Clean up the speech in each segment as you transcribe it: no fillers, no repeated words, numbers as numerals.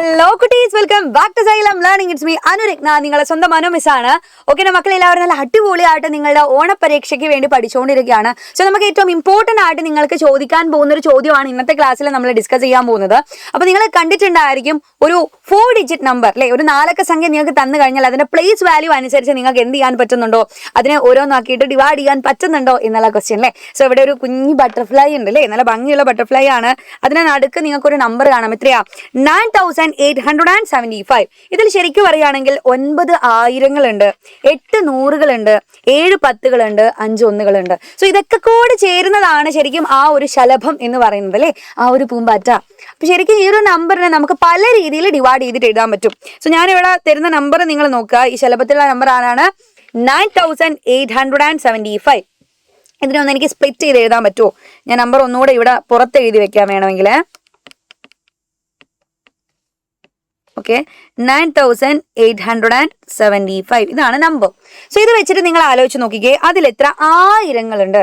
Hello കുട്ടീസ്, welcome back to Xylem learning. It's me Anuragna, നിങ്ങളെ സ്വന്തം മനു മിസ്സാണ്. ഓക്കെ, മക്കളെ എല്ലാവരും നല്ല അടിപൊളിയായിട്ട് നിങ്ങളുടെ ഓണപരീക്ഷയ്ക്ക് വേണ്ടി പഠിച്ചുകൊണ്ടിരിക്കുകയാണ്. സോ നമുക്ക് ഏറ്റവും ഇമ്പോർട്ടൻ്റ് ആയിട്ട് നിങ്ങൾക്ക് ചോദിക്കാൻ പോകുന്ന ഒരു ചോദ്യമാണ് ഇന്നത്തെ ക്ലാസ്സിൽ നമ്മൾ ഡിസ്കസ് ചെയ്യാൻ പോകുന്നത്. അപ്പോൾ നിങ്ങൾ കണ്ടിട്ടുണ്ടായിരിക്കും ഒരു 4 ഡിജിറ്റ് നമ്പർ അല്ലെ, ഒരു 4 അക്ക സംഖ്യ നിങ്ങൾക്ക് തന്നു കഴിഞ്ഞാൽ അതിന്റെ പ്ലേസ് വാല്യൂ അനുസരിച്ച് നിങ്ങൾക്ക് എന്ത് ചെയ്യാൻ പറ്റുന്നുണ്ടോ, അതിനെ ഓരോന്നാക്കിയിട്ട് ഡിവൈഡ് ചെയ്യാൻ പറ്റുന്നുണ്ടോ എന്നുള്ള ക്വസ്റ്റ്യൻ അല്ലേ. സോ ഇവിടെ ഒരു കുഞ്ഞു ബട്ടർഫ്ലൈ ഉണ്ട് അല്ലേ, നല്ല ഭംഗിയുള്ള ബട്ടർഫ്ലൈ ആണ്. അതിനെ നടുക്ക് നിങ്ങൾക്ക് ഒരു നമ്പർ കാണാം. എത്രയാ? 9875. ഇതിൽ ശരിക്കും പറയുകയാണെങ്കിൽ 9 ആയിരങ്ങളുണ്ട്, 8 നൂറുകളുണ്ട്, 7 പത്തുകളുണ്ട്, 5 ഒന്നുകളുണ്ട്. സോ ഇതൊക്കെ കൂടി ചേരുന്നതാണ് ശരിക്കും ആ ഒരു ശലഭം എന്ന് പറയുന്നത് അല്ലേ, ആ ഒരു പൂമ്പാറ്റ. അപ്പൊ ശരിക്കും ഈ ഒരു നമ്പറിനെ നമുക്ക് പല രീതിയിൽ ഡിവൈഡ് ചെയ്തിട്ട് എഴുതാൻ പറ്റും. സോ ഞാനിവിടെ തരുന്ന നമ്പർ നിങ്ങൾ നോക്കുക. ഈ ശലഭത്തിലുള്ള നമ്പർ ആരാണ്? 9875. ഇതിനൊന്ന് എനിക്ക് സ്പ്ലിറ്റ് ചെയ്ത് എഴുതാൻ പറ്റുമോ? ഞാൻ നമ്പർ ഒന്നുകൂടെ ഇവിടെ പുറത്ത് എഴുതി വെക്കാൻ വേണമെങ്കിൽ. ഓക്കെ, 9875 ഇതാണ് നമ്പർ. സോ ഇത് വെച്ചിട്ട് നിങ്ങൾ ആലോചിച്ച് നോക്കിക്കേ, അതിൽ എത്ര ആയിരങ്ങളുണ്ട്?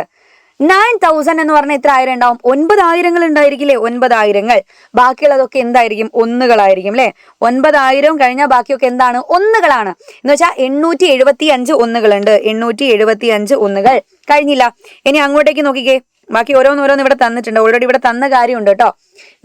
9000 എന്ന് പറഞ്ഞാൽ എത്ര ആയിരം ഉണ്ടാവും? 9 ആയിരങ്ങൾ ഉണ്ടായിരിക്കില്ലേ? 9 ആയിരങ്ങൾ. ബാക്കിയുള്ളതൊക്കെ എന്തായിരിക്കും? ഒന്നുകളായിരിക്കും അല്ലെ. 9000 കഴിഞ്ഞാൽ ബാക്കിയൊക്കെ എന്താണ്? ഒന്നുകളാണ്. എന്ന് വെച്ചാൽ 875 ഒന്നുകളുണ്ട്. 875 ഒന്നുകൾ കഴിഞ്ഞില്ല. ഇനി അങ്ങോട്ടേക്ക് നോക്കിക്കേ, ബാക്കി ഓരോന്നോരോന്ന് ഇവിടെ തന്നിട്ടുണ്ട്. ഓൾറെഡി ഇവിടെ തന്ന കാര്യമുണ്ട് കേട്ടോ.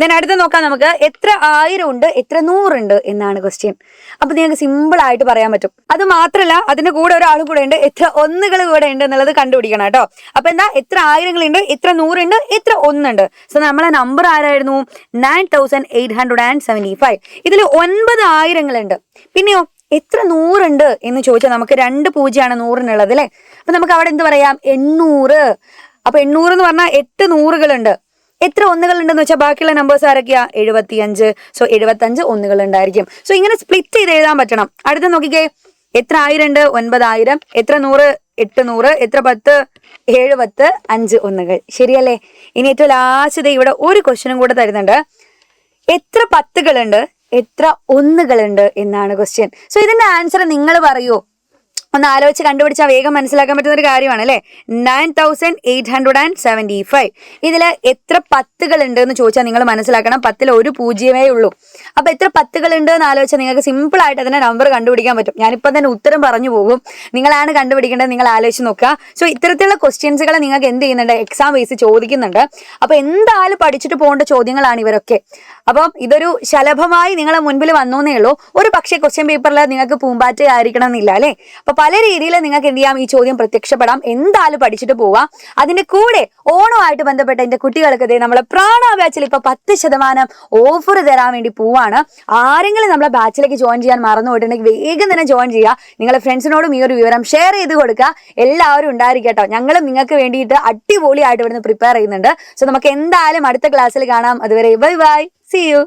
ഞാൻ അടുത്ത് നോക്കാം നമുക്ക്. എത്ര 1000 ഉണ്ട്, എത്ര 100 ഉണ്ട് എന്നാണ് ക്വസ്റ്റ്യൻ. അപ്പൊ നിങ്ങൾക്ക് സിമ്പിൾ ആയിട്ട് പറയാൻ പറ്റും. അത് മാത്രമല്ല, അതിന്റെ കൂടെ ഒരാളും കൂടെ ഉണ്ട്, എത്ര ഒന്നുകൾ കൂടെ ഉണ്ട് എന്നുള്ളത് കണ്ടുപിടിക്കണം കേട്ടോ. അപ്പൊ എന്താ? എത്ര ആയിരങ്ങളുണ്ട്, എത്ര 100 ഉണ്ട്, എത്ര ഒന്നുണ്ട്. സോ നമ്മളെ നമ്പർ ആരായിരുന്നു? 9875. ഇതിൽ 9 ആയിരങ്ങളുണ്ട്. പിന്നെയോ എത്ര 100 ഉണ്ട് എന്ന് ചോദിച്ചാൽ നമുക്ക് 2 പൂജ്യമാണ് 100-നുള്ളത് അല്ലെ. അപ്പൊ നമുക്ക് അവിടെ എന്ത് പറയാം? 800. അപ്പൊ 800 എന്ന് പറഞ്ഞാൽ 8 നൂറുകളുണ്ട്. എത്ര ഒന്നുകളുണ്ടെന്ന് വെച്ചാൽ ബാക്കിയുള്ള നമ്പേഴ്സ് ആരൊക്കെയാ? 75. സോ 75 ഒന്നുകൾ ഉണ്ടായിരിക്കും. സോ ഇങ്ങനെ സ്പ്ലിറ്റ് ചെയ്ത് എഴുതാൻ പറ്റണം. അടുത്ത നോക്കിക്കേ, എത്ര 1000 ഉണ്ട്? 9000. എത്ര 100? 800. എത്ര 10? 7 10, 5 ഒന്നുകൾ. ശരിയല്ലേ? ഇനി ഏറ്റവും ലാസ്റ്റ് ഇവിടെ ഒരു ക്വസ്റ്റ്യനും കൂടെ തരുന്നുണ്ട്. എത്ര പത്തുകളുണ്ട്, എത്ര ഒന്നുകളുണ്ട് എന്നാണ് ക്വസ്റ്റ്യൻ. സോ ഇതിന്റെ ആൻസർ നിങ്ങൾ പറയൂ. ഒന്ന് ആലോചിച്ച് കണ്ടുപിടിച്ചാൽ വേഗം മനസ്സിലാക്കാൻ പറ്റുന്ന ഒരു കാര്യമാണ് അല്ലെ. 9875. ഇതിൽ എത്ര പത്തുകൾ ഉണ്ട് എന്ന് ചോദിച്ചാൽ നിങ്ങൾ മനസ്സിലാക്കണം, 10ൽ ഒരു പൂജ്യമേ ഉള്ളൂ. അപ്പൊ എത്ര പത്തുകൾ ഉണ്ട് എന്ന് ആലോചിച്ചാൽ നിങ്ങൾക്ക് സിമ്പിൾ ആയിട്ട് അതിന്റെ നമ്പർ കണ്ടുപിടിക്കാൻ പറ്റും. ഞാനിപ്പം തന്നെ ഉത്തരം പറഞ്ഞു പോകും, നിങ്ങളാണ് കണ്ടുപിടിക്കേണ്ടത്. നിങ്ങൾ ആലോചിച്ച് നോക്കുക. സോ ഇത്തരത്തിലുള്ള ക്വസ്റ്റ്യൻസുകൾ നിങ്ങൾക്ക് എന്ത് ചെയ്യുന്നുണ്ട്? എക്സാം ബേസ് ചോദിക്കുന്നുണ്ട്. അപ്പൊ എന്തായാലും പഠിച്ചിട്ട് പോകേണ്ട ചോദ്യങ്ങളാണ് ഇവരൊക്കെ. അപ്പം ഇതൊരു ശലഭമായി നിങ്ങളെ മുൻപിൽ വന്നേ ഉള്ളൂ. ഒരു പക്ഷേ ക്വസ്റ്റ്യൻ പേപ്പറിൽ നിങ്ങൾക്ക് പൂമ്പാറ്റ ആയിരിക്കണം എന്നില്ല അല്ലെ. അപ്പൊ പല രീതിയിൽ നിങ്ങൾക്ക് എന്ത് ചെയ്യാം? ഈ ചോദ്യം പ്രത്യക്ഷപ്പെടാം. എന്തായാലും പഠിച്ചിട്ട് പോവാം. അതിന്റെ കൂടെ ഓണമായിട്ട് ബന്ധപ്പെട്ട എന്റെ കുട്ടികൾക്ക് നമ്മളെ പ്രാണ ബാച്ചിൽ ഇപ്പൊ 10% ഓഫർ തരാൻ വേണ്ടി പോവാണ്. ആരെങ്കിലും നമ്മളെ ബാച്ചിലേക്ക് ജോയിൻ ചെയ്യാൻ മറന്നു പോയിട്ടുണ്ടെങ്കിൽ വേഗം തന്നെ ജോയിൻ ചെയ്യുക. നിങ്ങളുടെ ഫ്രണ്ട്സിനോടും ഈ ഒരു വിവരം ഷെയർ ചെയ്ത് കൊടുക്കുക. എല്ലാവരും ഉണ്ടായിരിക്കട്ടോ. ഞങ്ങളും നിങ്ങൾക്ക് വേണ്ടിയിട്ട് അടിപൊളിയായിട്ട് ഇവിടുന്ന് പ്രിപ്പയർ ചെയ്യുന്നുണ്ട്. സോ നമുക്ക് എന്തായാലും അടുത്ത ക്ലാസ്സിൽ കാണാം. അതുവരെ ബൈ ബൈ, സീ യു.